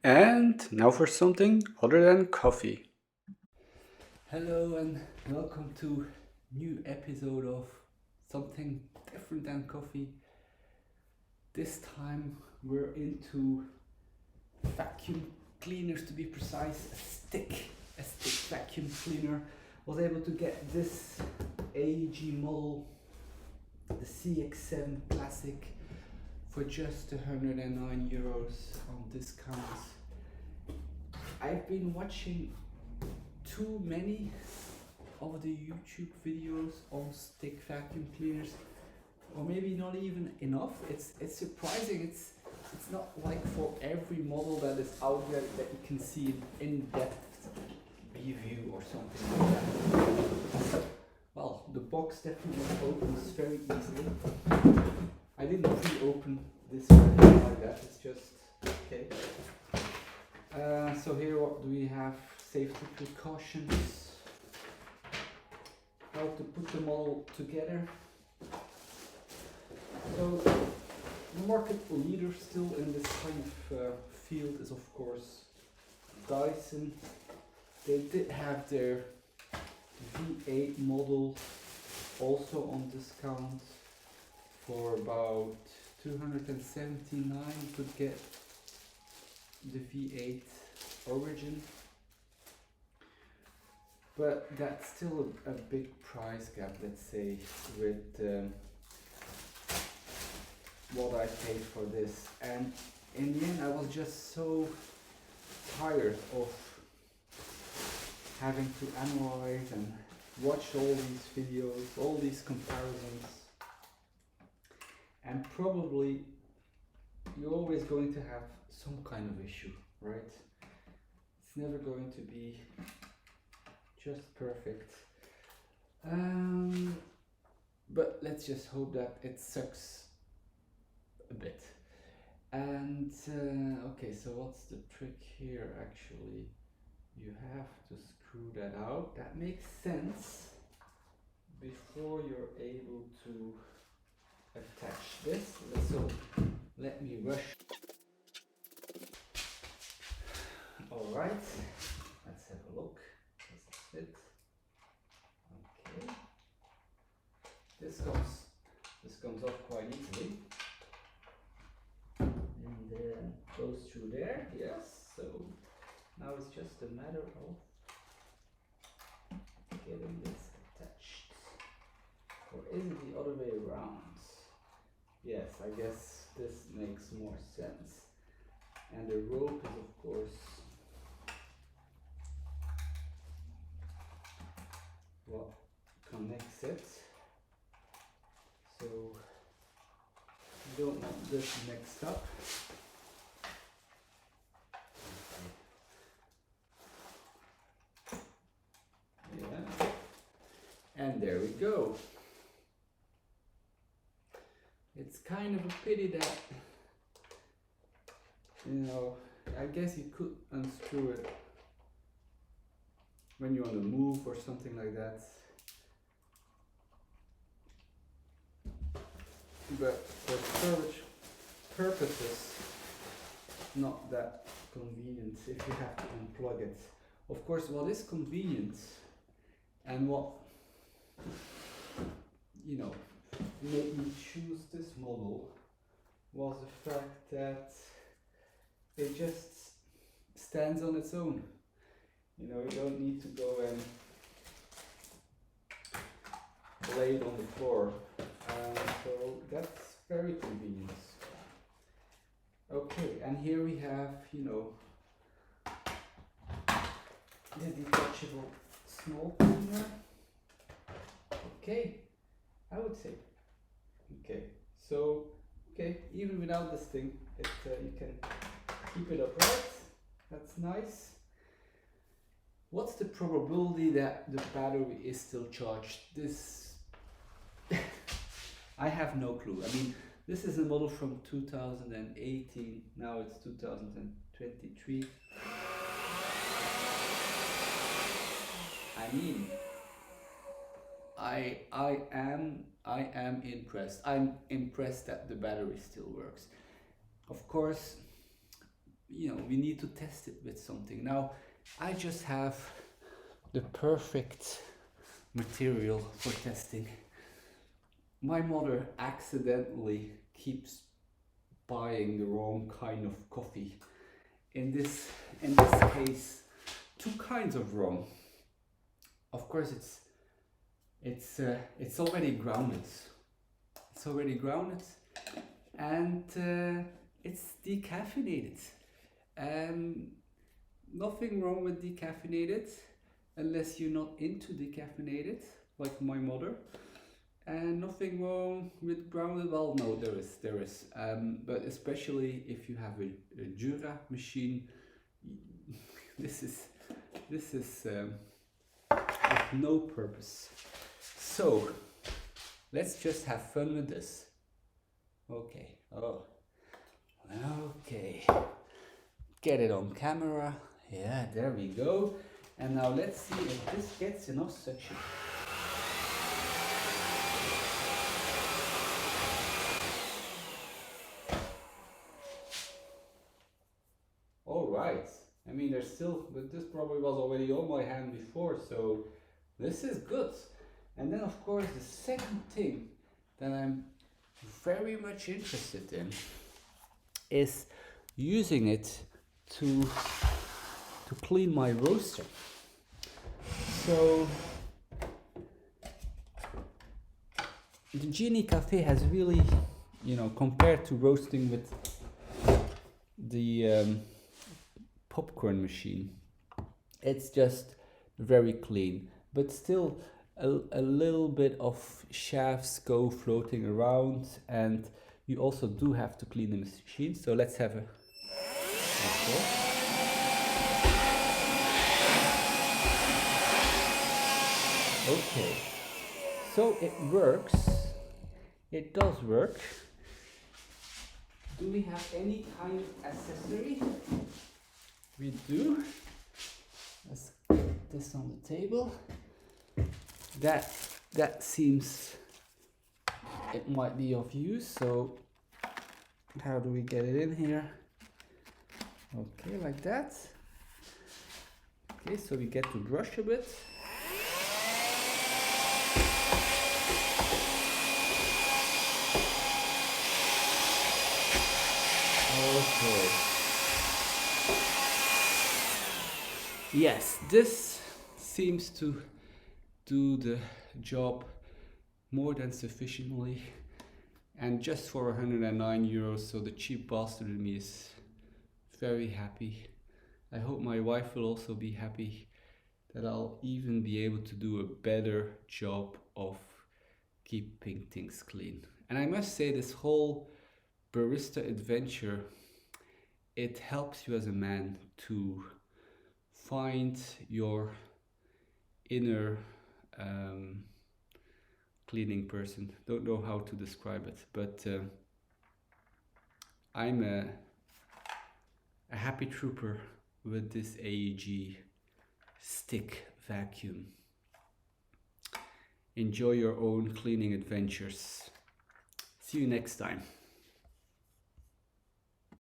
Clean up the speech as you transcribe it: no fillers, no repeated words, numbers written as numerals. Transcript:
And now for something other than coffee. Hello and welcome to new episode of something different than coffee. This time we're into vacuum cleaners, to be precise. A stick vacuum cleaner. Was able to get this AEG model, the CX7 Classic, for just 109 euros on discount. I've been watching too many of the YouTube videos on stick vacuum cleaners, or maybe not even enough. It's surprising. It's not like for every model that is out there that you can see an in-depth review or something like that. Well, the box definitely opens very easily. I didn't pre-open this one like that. It's just okay. So here, what do we have? Safety precautions. How to put them all together. So the market leader still in this kind of field is of course Dyson. They did have their V8 model also on discount for about 279. You could get the V8 Origin, but that's still a big price gap, let's say, with what I paid for this. And in the end I was just so tired of having to analyze and watch all these videos, all these comparisons, and probably you're always going to have some kind of issue, right? It's never going to be just perfect. But let's just hope that it sucks a bit. And okay, so what's the trick here actually? You have to screw that out. That makes sense before you're able to attach this. So let me rush. Alright, let's have a look. Does it fit? Okay. This comes off quite easily. And then goes through there, yes. So now it's just a matter of getting this attached. Or is it the other way around? Yes, I guess this makes more sense. And the rope is of course what connects it. So you don't want this mixed up. Yeah. And there we go. It's kind of a pity that, I guess you could unscrew it when you're on the move or something like that. But for storage purposes, not that convenient if you have to unplug it. Of course, what is convenient and what made me choose this model was the fact that it just stands on its own. You don't need to go and lay it on the floor. So that's very convenient. Okay, and here we have, the detachable small cleaner. Okay, I would say. Okay, so even without this thing, you can keep it upright. That's nice. What's the probability that the battery is still charged? This I have no clue. I mean, this is a model from 2018. Now it's 2023. I mean, I am impressed. I'm impressed that the battery still works. Of course, we need to test it with something. Now, I just have the perfect material for testing. My mother accidentally keeps buying the wrong kind of coffee. In this case, two kinds of wrong. Of course, it's already grounded. It's already grounded, and it's decaffeinated. Nothing wrong with decaffeinated, unless you're not into decaffeinated, like my mother. And nothing wrong with grounded. Well, no, there is. But especially if you have a Jura machine, this is with no purpose. So let's just have fun with this. Okay. Oh. Okay. Get it on camera. Yeah, there we go. And now let's see if this gets enough suction. All right. I mean, there's still, but this probably was already on my hand before, so this is good. And then, of course, the second thing that I'm very much interested in is using it to clean my roaster. So the Genie Cafe has really, compared to roasting with the popcorn machine, it's just very clean, but still a little bit of shafts go floating around, and you also do have to clean the machine. So let's have a okay, so it works. It does work. Do we have any kind of accessory? We do. Let's put this on the table. That seems it might be of use. So how do we get it in here? Okay, like that. Okay, so we get to brush a bit. Okay. Yes, this seems to do the job more than sufficiently, and just for 109 euros, so the cheap bastard in me is very happy. I hope my wife will also be happy that I'll even be able to do a better job of keeping things clean. And I must say, this whole barista adventure, it helps you as a man to find your inner cleaning person. Don't know how to describe it, but I'm a happy trooper with this AEG stick vacuum. Enjoy your own cleaning adventures. See you next time.